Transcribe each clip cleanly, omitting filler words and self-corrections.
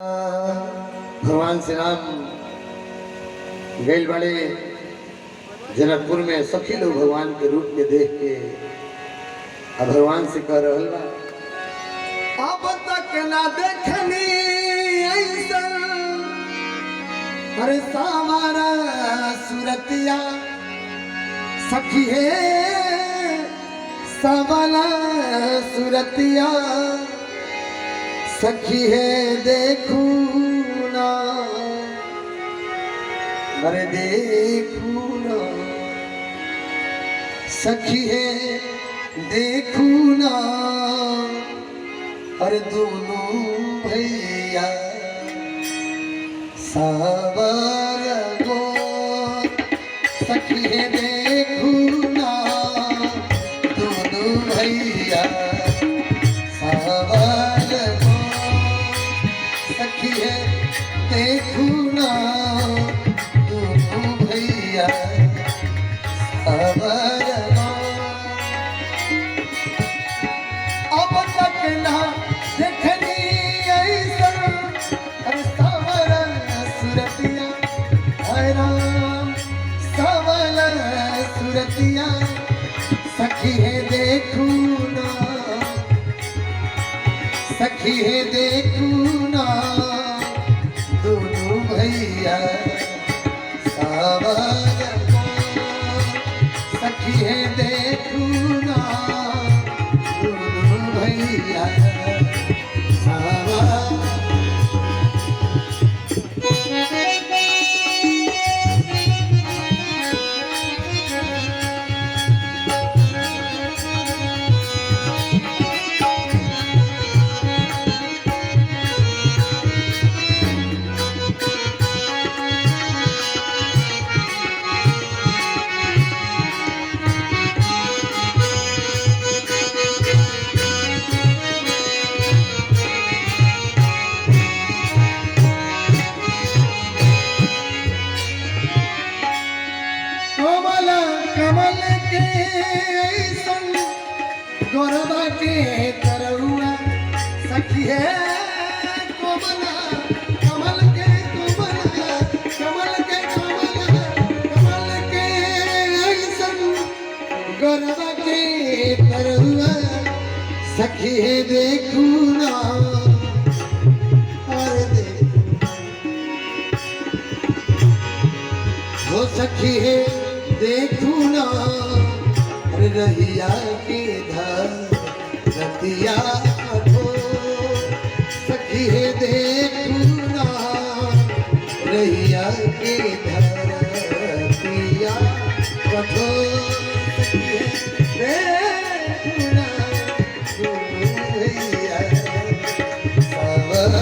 भगवान श्री राम गैल वाले जनकपुर में सखी लोग भगवान के रूप में देख के अब भगवान से कह रहल बा, अब तक ना देखनी ऐसन अरे सामारा सूरतिया सखी है सावाला सूरतिया सखी है देखू ना अरे देखू ना सखी है देखू ना अरे दोनों भैया सावर गो सखी है देखू ना दोनों भैया सावर गो सखी है देखू ना दोनों भैया सावर गो अब तक ना देखनी ऐसन अरे सावर सूरतिया हाय राम सावर सूरतिया सखी है देखू ना सखी है देखू ना दोनों भैया सावर सखी है देखू ना दोनों भैया सावर कमल कमल के ऐसन गोरबा के तरुआ सखी है कमल कमल के कमल के कमल के ऐसन गोरबा के तरुआ सखी है देखू ना और हो सखी है देखू ना रहिया के धरतिया कठोर सखी है देखू ना रहिया के धरतिया कठोर सखी है देखू ना दोनों भैया सावर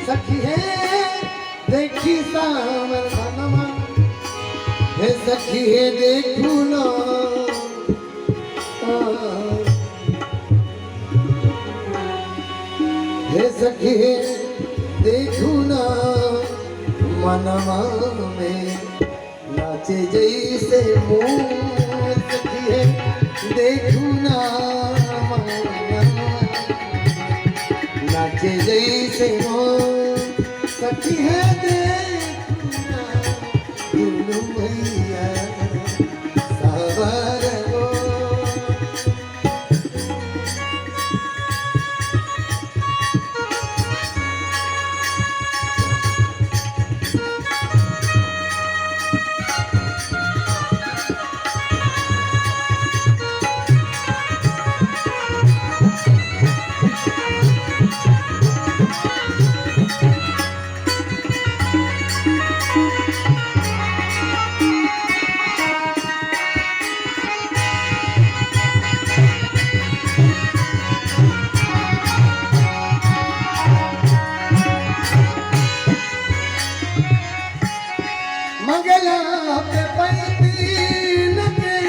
सखी है देखी सावर धनमा हे सखी है देखू ना हे सखी है देखू ना मनवा में नाचे जैसे मोर सखी है देखू ना नाचे जैसे मोर सखी है देखू ना दोनों भैया सावर गो मंगला पे पैती लगे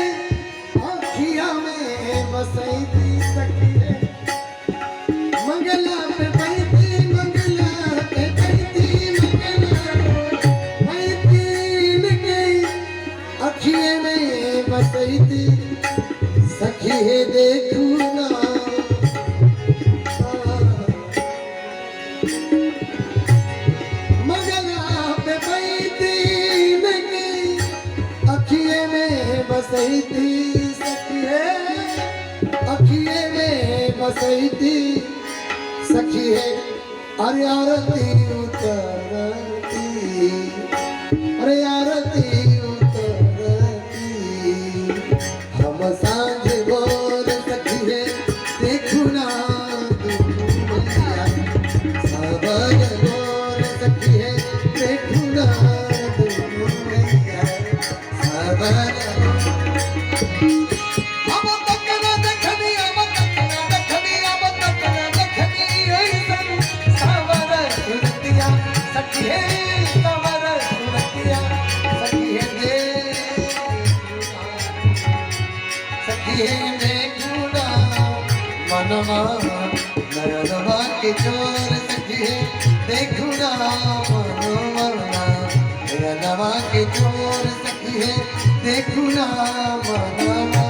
आँखिया में बसैती सखी रे मंगला पे पैती मंगला पे पैती लगे आँखिया में बसैती सखी है देखू ना बसैती सखी है अखिए में बसैती सखी है अरे आरती उतरती अरे आरती उतरती हम सांझ बोल सखी है देखू ना साबर बोल सखी है देखू ना साबर मनवा नरनवा के चोर सखी देखू ना मनवा नरनवा के चोर सखी देखू ना मनवा